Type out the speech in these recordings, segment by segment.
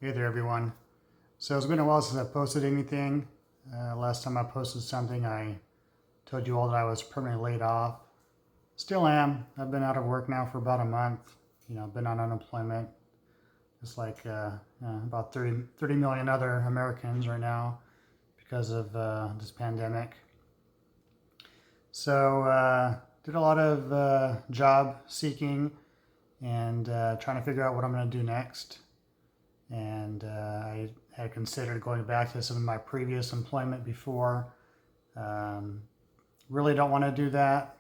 Hey there, everyone. So it's been a while since I posted anything. Last time I posted something, I told you all that I was permanently laid off. Still am. I've been out of work now for about a month. I've been on unemployment. It's like about 30 million other Americans right now because of this pandemic. So did a lot of job seeking and trying to figure out what I'm going to do next. And I had considered going back to some of my previous employment before. Really don't want to do that.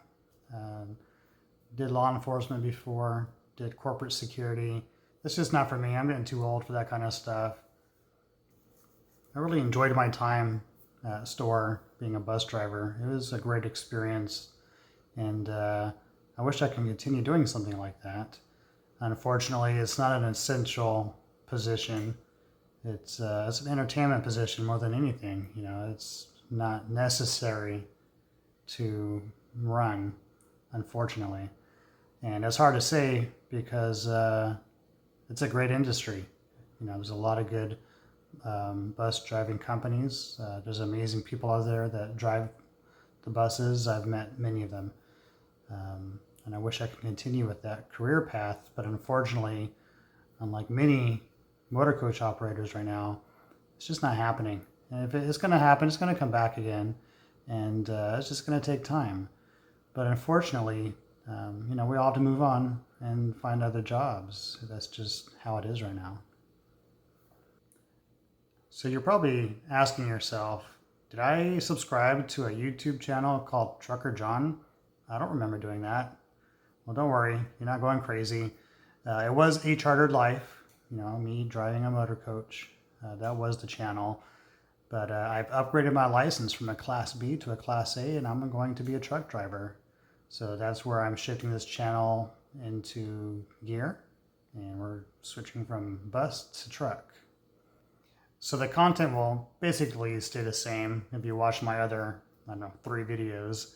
Did law enforcement before, did corporate security. It's just not for me. I'm getting too old for that kind of stuff. I really enjoyed my time at the store being a bus driver. It was a great experience, and I wish I could continue doing something like that. Unfortunately, it's not an essential position. It's an entertainment position more than anything. It's not necessary to run, unfortunately. And it's hard to say because it's a great industry. There's a lot of good bus driving companies. There's amazing people out there that drive the buses. I've met many of them. And I wish I could continue with that career path, but unfortunately, unlike many motor coach operators right now, it's just not happening. And if it's going to happen, it's going to come back again, and it's just going to take time. But unfortunately, we all have to move on and find other jobs. That's just how it is right now. So you're probably asking yourself, did I subscribe to a YouTube channel called Trucker John? I don't remember doing that. Well, don't worry, you're not going crazy. It was A Chartered Life, me driving a motor coach. That was the channel. But I've upgraded my license from a Class B to a Class A, and I'm going to be a truck driver. So that's where I'm shifting this channel into gear, and we're switching from bus to truck. So the content will basically stay the same if you watch my other, 3 videos.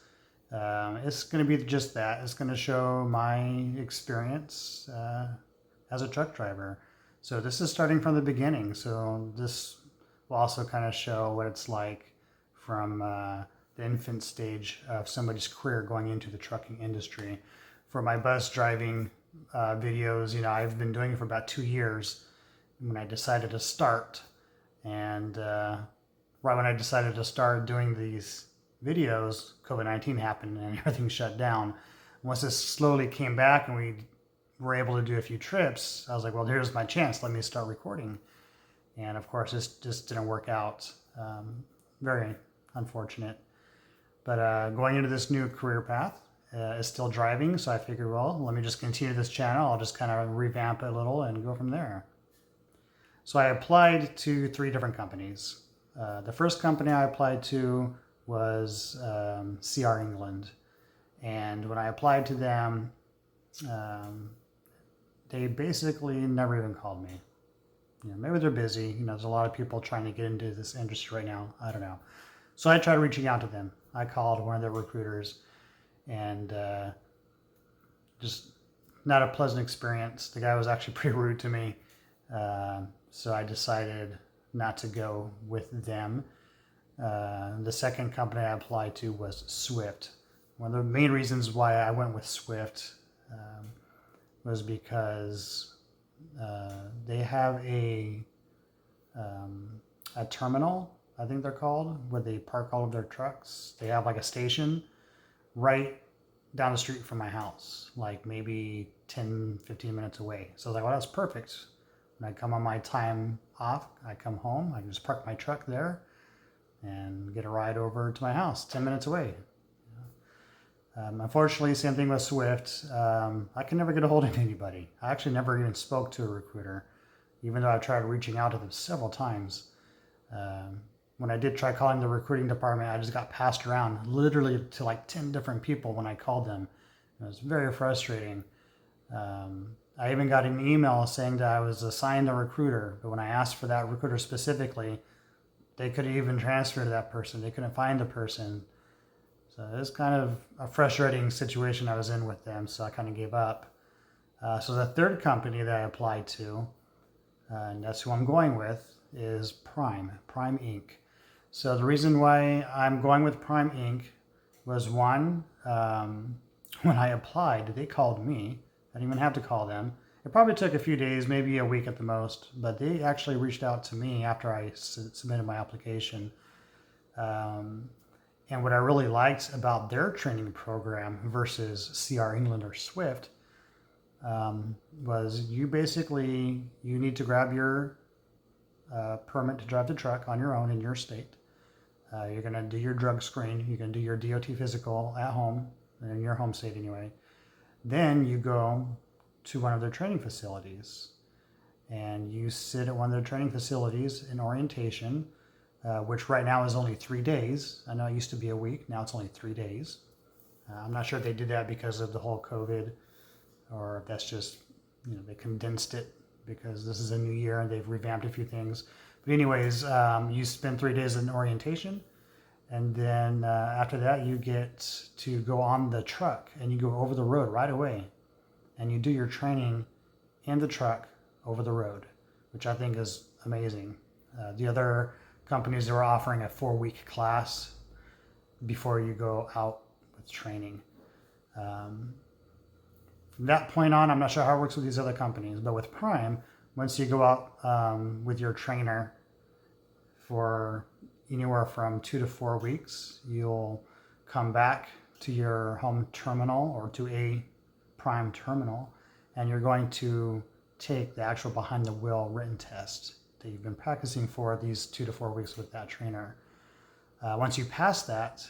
It's going to be just that. It's going to show my experience as a truck driver. So this is starting from the beginning. So this will also kind of show what it's like from the infant stage of somebody's career going into the trucking industry. For my bus driving videos, I've been doing it for about 2 years when I decided to start. And right when I decided to start doing these videos, COVID-19 happened and everything shut down. Once this slowly came back and we were able to do a few trips, I was like, well, here's my chance. Let me start recording. And of course, this just didn't work out. Very unfortunate. But going into this new career path is still driving. So I figured, well, let me just continue this channel. I'll just kind of revamp it a little and go from there. So I applied to 3 different companies. The first company I applied to was CR England. And when I applied to them, they basically never even called me. Maybe they're busy. There's a lot of people trying to get into this industry right now. I don't know. So I tried reaching out to them. I called one of their recruiters, and just not a pleasant experience. The guy was actually pretty rude to me. So I decided not to go with them. The second company I applied to was Swift. One of the main reasons why I went with Swift was because they have a terminal, I think they're called, where they park all of their trucks. They have like a station right down the street from my house, like maybe 10, 15 minutes away. So I was like, well, that's perfect. When I come on my time off, I come home, I can just park my truck there and get a ride over to my house, 10 minutes away. Unfortunately, same thing with Swift. I can never get a hold of anybody. I actually never even spoke to a recruiter, even though I tried reaching out to them several times. When I did try calling the recruiting department, I just got passed around literally to like 10 different people when I called them. It was very frustrating. I even got an email saying that I was assigned a recruiter, but when I asked for that recruiter specifically, they couldn't even transfer to that person. They couldn't find the person. So it was kind of a frustrating situation I was in with them, so I kind of gave up. So the third company that I applied to, and that's who I'm going with, is Prime Inc. So the reason why I'm going with Prime Inc. was one, when I applied, they called me. I didn't even have to call them. It probably took a few days, maybe a week at the most, but they actually reached out to me after I submitted my application. And what I really liked about their training program versus CR England or Swift was you need to grab your permit to drive the truck on your own in your state. You're going to do your drug screen. You're going to do your DOT physical at home, in your home state anyway. Then you go to one of their training facilities and you sit at one of their training facilities in orientation, which right now is only 3 days. I know it used to be a week. Now it's only 3 days. I'm not sure if they did that because of the whole COVID, or if that's just, they condensed it because this is a new year and they've revamped a few things. But anyways, you spend 3 days in orientation, and then after that you get to go on the truck and you go over the road right away, and you do your training in the truck over the road, which I think is amazing. The other companies, they were offering a 4-week class before you go out with training. From that point on, I'm not sure how it works with these other companies, but with Prime, once you go out with your trainer for anywhere from 2 to 4 weeks, you'll come back to your home terminal or to a Prime terminal, and you're going to take the actual behind the wheel written test that you've been practicing for these 2 to 4 weeks with that trainer. Once you pass that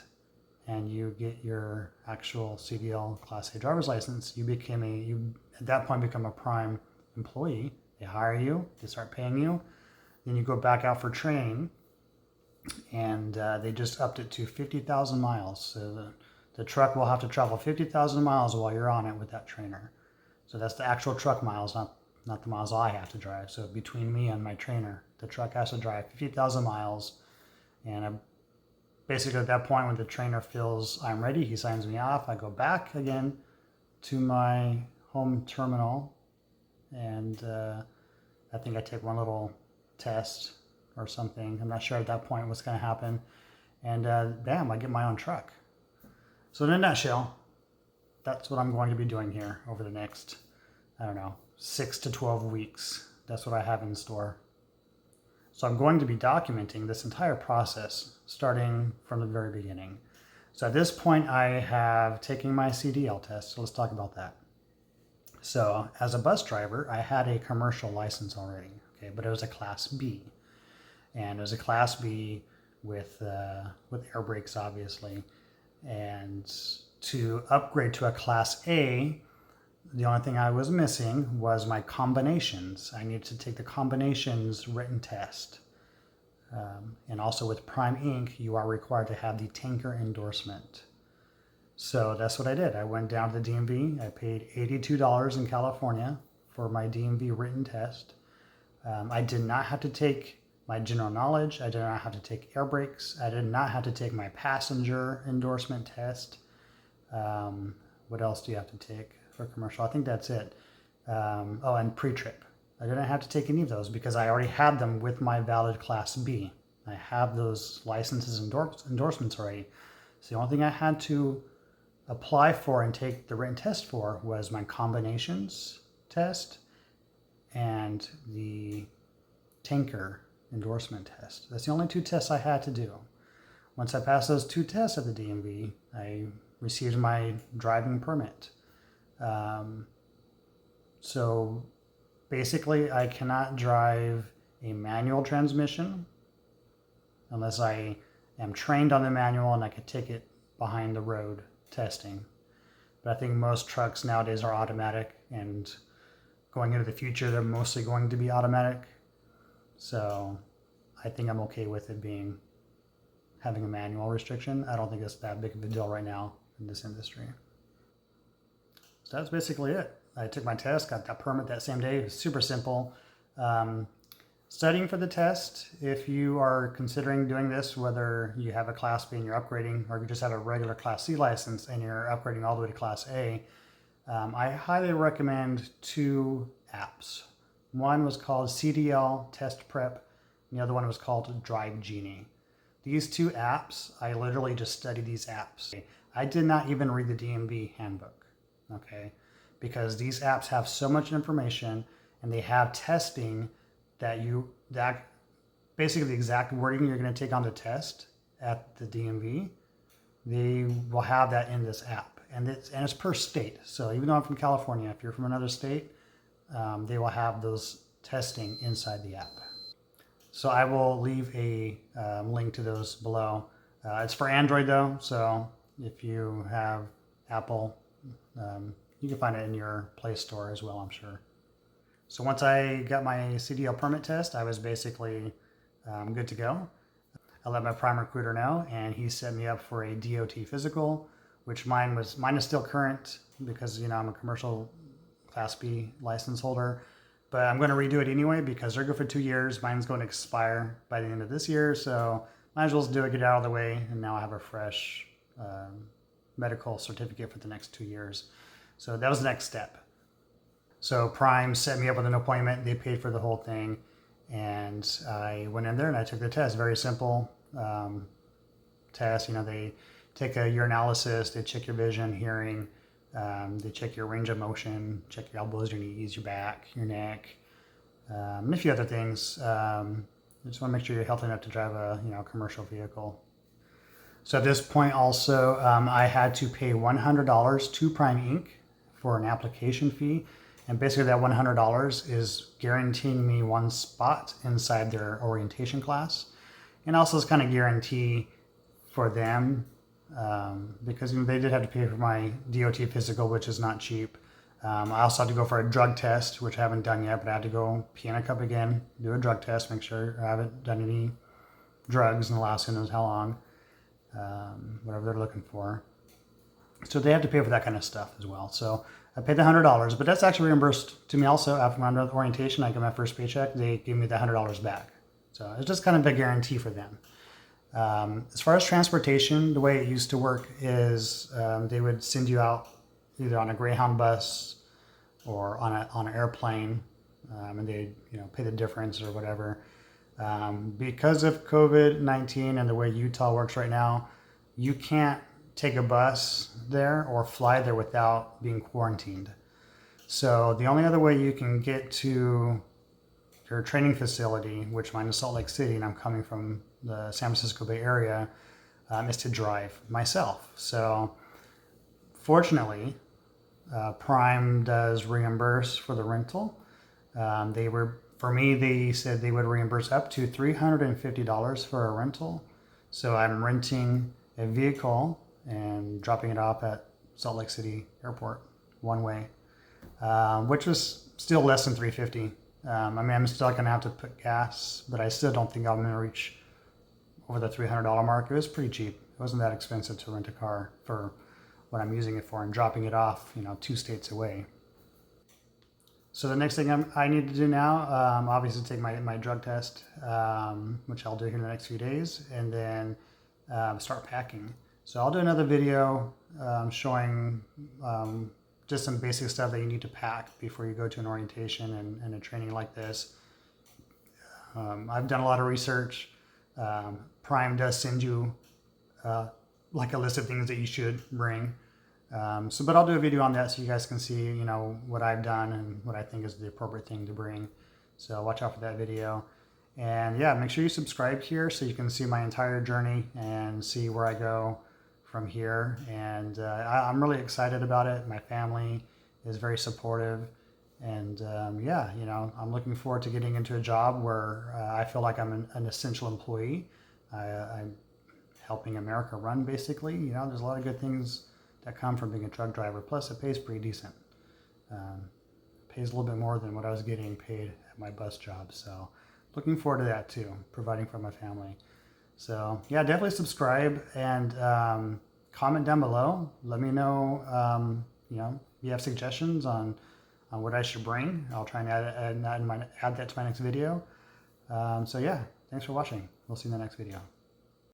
and you get your actual CDL Class A driver's license, you at that point become a Prime employee. They hire you, they start paying you, then you go back out for training, and they just upped it to 50,000 miles. So the truck will have to travel 50,000 miles while you're on it with that trainer. So that's the actual truck miles, not the miles I have to drive. So between me and my trainer, the truck has to drive 50,000 miles. And basically at that point, when the trainer feels I'm ready, he signs me off. I go back again to my home terminal, and I think I take one little test or something. I'm not sure at that point what's going to happen. And bam, I get my own truck. So in a nutshell, that's what I'm going to be doing here over the next, 6 to 12 weeks. That's what I have in store. So I'm going to be documenting this entire process starting from the very beginning. So at this point, I have taken my CDL test. So let's talk about that. So as a bus driver, I had a commercial license already, okay, but it was a Class B. And it was a Class B with air brakes, obviously. And to upgrade to a Class A, the only thing I was missing was my combinations. I needed to take the combinations written test. And also with Prime Inc., you are required to have the tanker endorsement. So that's what I did. I went down to the DMV. I paid $82 in California for my DMV written test. I did not have to take my general knowledge. I did not have to take air brakes. I did not have to take my passenger endorsement test. What else do you have to take for commercial? I think that's it. And pre-trip. I didn't have to take any of those because I already had them with my valid Class B. I have those licenses endorsements already. So the only thing I had to apply for and take the written test for was my combinations test and the tanker endorsement test. That's the only 2 tests I had to do. Once I passed those 2 tests at the DMV, I received my driving permit. So basically, I cannot drive a manual transmission unless I am trained on the manual and I could take it behind the road testing. But I think most trucks nowadays are automatic, and going into the future, they're mostly going to be automatic. So I think I'm okay with it having a manual restriction. I don't think it's that big of a deal right now in this industry. So that's basically it. I took my test, got that permit that same day. It was super simple. Studying for the test, if you are considering doing this, whether you have a Class B and you're upgrading, or if you just have a regular Class C license and you're upgrading all the way to Class A, I highly recommend 2 apps. One was called CDL Test Prep, and the other one was called Drive Genie. These two apps, I literally just studied these apps. I did not even read the DMV handbook, okay? Because these apps have so much information and they have testing that basically the exact wording you're going to take on the test at the DMV, they will have that in this app. And it's per state. So even though I'm from California, if you're from another state, they will have those testing inside the app. So I will leave a link to those below. It's for Android though, so if you have Apple, you can find it in your Play Store as well, I'm sure. So once I got my CDL permit test, I was basically good to go. I let my prime recruiter know, and he set me up for a DOT physical, which mine is still current because I'm a commercial Class B license holder. But I'm going to redo it anyway because they're good for 2 years. Mine's going to expire by the end of this year, so might as well do it, get it out of the way, and now I have a fresh medical certificate for the next 2 years. So that was the next step. So Prime set me up with an appointment. They paid for the whole thing, and I went in there and I took the test. Very simple test. They take a urinalysis, they check your vision, hearing, they check your range of motion, check your elbows, your knees, your back, your neck, and a few other things. I just want to make sure you're healthy enough to drive a commercial vehicle. So at this point also, I had to pay $100 to Prime Inc. for an application fee. And basically that $100 is guaranteeing me one spot inside their orientation class. And also it's kind of guarantee for them because they did have to pay for my DOT physical, which is not cheap. I also had to go for a drug test, which I haven't done yet, but I had to go pee in a cup again, do a drug test, make sure I haven't done any drugs in the last who knows how long, whatever they're looking for. So they have to pay for that kind of stuff as well. So I paid the $100, but that's actually reimbursed to me also after my orientation. I got my first paycheck, they gave me the $100 back. So it's just kind of a guarantee for them. As far as transportation, the way it used to work is they would send you out either on a Greyhound bus or on an airplane, and they'd pay the difference or whatever. Because of COVID-19 and the way Utah works right now, you can't take a bus there or fly there without being quarantined. So the only other way you can get to your training facility, which mine is Salt Lake City, and I'm coming from the San Francisco Bay Area, is to drive myself. So fortunately, Prime does reimburse for the rental. For me, they said they would reimburse up to $350 for a rental. So I'm renting a vehicle and dropping it off at Salt Lake City Airport one way, which was still less than $350. I'm still going to have to put gas, but I still don't think I'm going to reach over the $300 mark. It was pretty cheap. It wasn't that expensive to rent a car for what I'm using it for and dropping it off, 2 states away. So the next thing I need to do now, obviously take my drug test, which I'll do here in the next few days, and then start packing. So I'll do another video showing just some basic stuff that you need to pack before you go to an orientation and a training like this. I've done a lot of research. Prime does send you like a list of things that you should bring. But I'll do a video on that so you guys can see, what I've done and what I think is the appropriate thing to bring. So watch out for that video. And yeah, make sure you subscribe here so you can see my entire journey and see where I go from here. And I'm really excited about it. My family is very supportive. And yeah, I'm looking forward to getting into a job where I feel like I'm an essential employee. I'm helping America run, basically. There's a lot of good things that come from being a truck driver. Plus, it pays pretty decent. Pays a little bit more than what I was getting paid at my bus job. So looking forward to that too, providing for my family. So yeah, definitely subscribe and comment down below. Let me know, if you have suggestions on what I should bring. I'll try and add that to my next video. So yeah, thanks for watching. We'll see you in the next video.